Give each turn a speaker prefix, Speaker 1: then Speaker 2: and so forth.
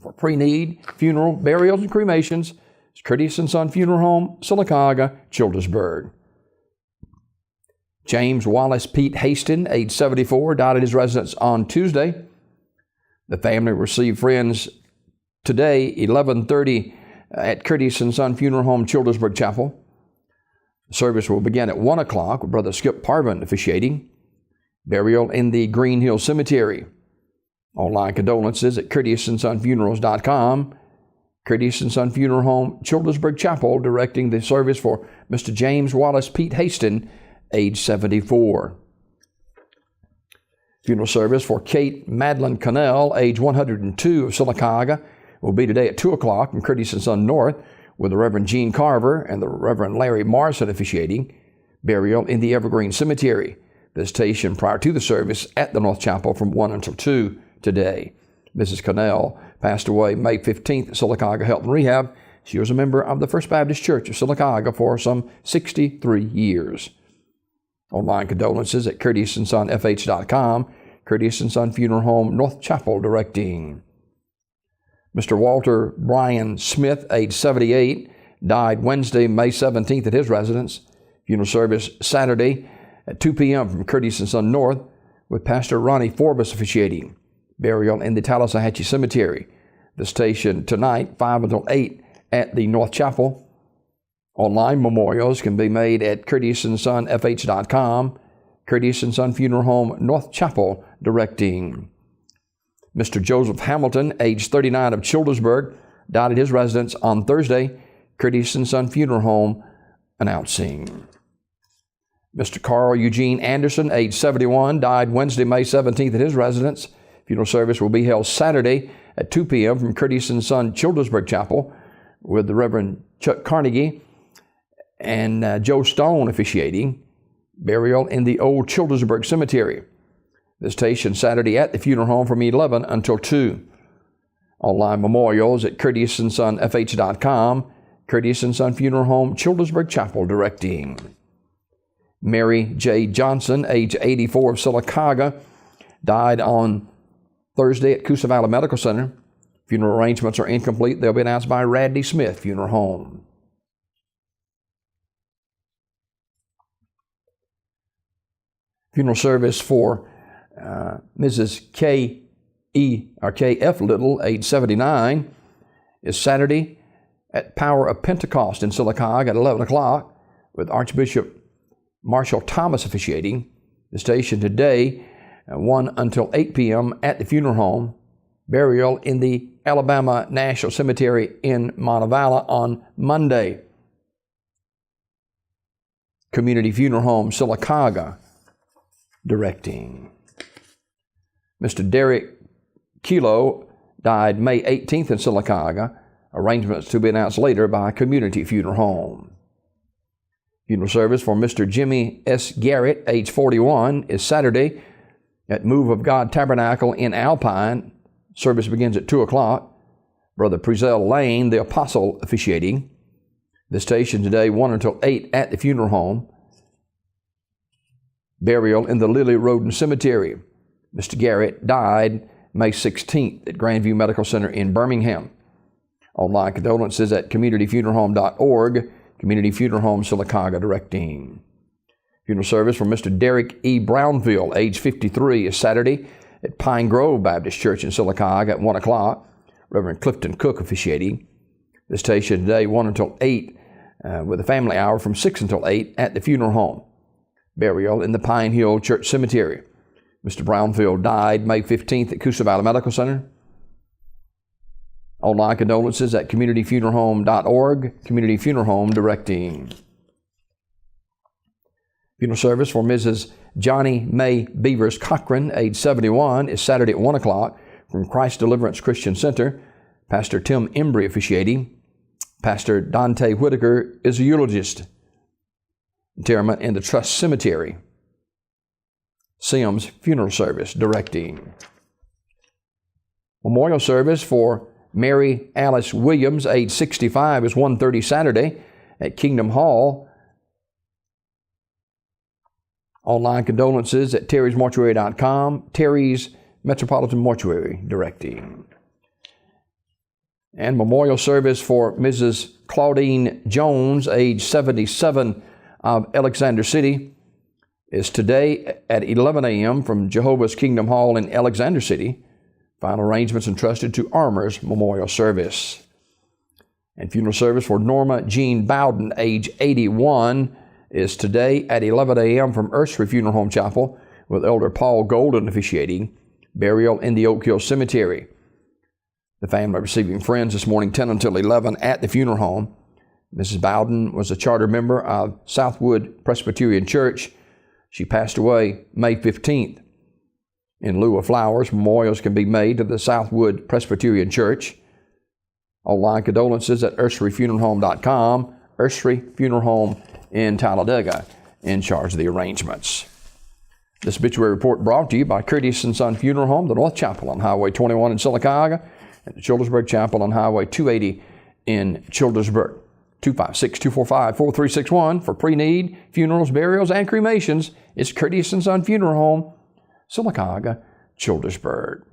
Speaker 1: For pre-need, funeral, burials, and cremations, it's Curtis & Son Funeral Home, Sylacauga, Childersburg. James Wallace Pete Haston, age 74, died at his residence on Tuesday. The family received friends today, 11:30, at Curtis & Son Funeral Home, Childersburg Chapel. The service will begin at 1 o'clock with Brother Skip Parvin officiating. Burial in the Green Hill Cemetery. Online condolences at curtisondsonfunerals.com. Curtis & Son Funeral Home, Childersburg Chapel, directing the service for Mr. James Wallace Pete Haston, age 74. Funeral service for Kate Madeline Connell, age 102, of Sylacauga, will be today at 2 o'clock from Curtis & Son North, with the Reverend Gene Carver and the Reverend Larry Morrison officiating. Burial in the Evergreen Cemetery. Visitation prior to the service at the North Chapel from 1 until 2 today. Mrs. Connell passed away May 15th at Sylacauga Health and Rehab. She was a member of the First Baptist Church of Sylacauga for some 63 years. Online condolences at curtisondsonfh.com. Curtis & Son Funeral Home, North Chapel, directing. Mr. Walter Brian Smith, age 78, died Wednesday, May 17th at his residence. Funeral service Saturday at 2 p.m. from Curtis & Son North, with Pastor Ronnie Forbes officiating. Burial in the Tallahatchie Cemetery. Visitation tonight, 5 until 8 at the North Chapel. Online memorials can be made at curtisondsonfh.com. Curtis & Son Funeral Home, North Chapel, directing. Mr. Joseph Hamilton, age 39, of Childersburg, died at his residence on Thursday. Curtis & Son Funeral Home, announcing. Mr. Carl Eugene Anderson, age 71, died Wednesday, May 17th at his residence. Funeral service will be held Saturday at 2 p.m. from Curtis & Son Childersburg Chapel, with the Reverend Chuck Carnegie and Joe Stone officiating. Burial in the Old Childersburg Cemetery. Visitation Saturday at the funeral home from 11 until 2. Online memorials at curtisondsonfh.com. Curtis & Son Funeral Home, Childersburg Chapel, directing. Mary J. Johnson, age 84, of Sylacauga, died on Thursday at Coosa Valley Medical Center. Funeral arrangements are incomplete. They'll be announced by Radley Smith Funeral Home. Funeral service for Mrs. K.F. Little, age 79, is Saturday at Power of Pentecost in Sylacauga at 11 o'clock, with Archbishop Marshall Thomas officiating. The station today, 1 until 8 p.m. at the funeral home. Burial in the Alabama National Cemetery in Montevallo on Monday. Community Funeral Home, Sylacauga, directing. Mr. Derek Kilo died May 18th in Sylacauga. Arrangements to be announced later by Community Funeral Home. Funeral service for Mr. Jimmy S. Garrett, age 41, is Saturday at Move of God Tabernacle in Alpine. Service begins at 2 o'clock. Brother Prezell Lane, the apostle, officiating. The station today, 1 until 8 at the funeral home. Burial in the Lily Roden Cemetery. Mr. Garrett died May 16th at Grandview Medical Center in Birmingham. Online condolences at communityfuneralhome.org. Community Funeral Home, Sylacauga, directing. Funeral service for Mr. Derek E. Brownfield, age 53, is Saturday at Pine Grove Baptist Church in Sylacauga at 1 o'clock. Reverend Clifton Cook officiating. The station today, 1 until 8, with a family hour from 6 until 8 at the funeral home. Burial in the Pine Hill Church Cemetery. Mr. Brownfield died May 15th at Coosa Valley Medical Center. Online condolences at communityfuneralhome.org. Community Funeral Home, directing. Funeral service for Mrs. Johnny May Beavers Cochran, age 71, is Saturday at 1 o'clock from Christ Deliverance Christian Center. Pastor Tim Embry officiating. Pastor Dante Whitaker is a eulogist. Interment in the Trust Cemetery. Sims Funeral Service, directing. Memorial service for Mary Alice Williams, age 65, is 1:30 Saturday at Kingdom Hall. Online condolences at terrysmortuary.com. Terry's Metropolitan Mortuary, directing. And memorial service for Mrs. Claudine Jones, age 77, of Alexander City, is today at 11 a.m. from Jehovah's Kingdom Hall in Alexander City. Final arrangements entrusted to Armour's Memorial Service. And funeral service for Norma Jean Bowden, age 81, is today at 11 a.m. from Ursary Funeral Home Chapel, with Elder Paul Golden officiating. Burial in the Oak Hill Cemetery. The family receiving friends this morning, 10 until 11, at the funeral home. Mrs. Bowden was a charter member of Southwood Presbyterian Church. She passed away May 15th. In lieu of flowers, memorials can be made to the Southwood Presbyterian Church. Online condolences at ursaryfuneralhome.com. Ursary Funeral Home in Talladega in charge of the arrangements. This obituary report brought to you by Curtis & Son Funeral Home, the North Chapel on Highway 21 in Sylacauga, and the Childersburg Chapel on Highway 280 in Childersburg. 256-245-4361 for pre-need, funerals, burials, and cremations. It's Curtis & Son Funeral Home, Sylacauga, Childersburg.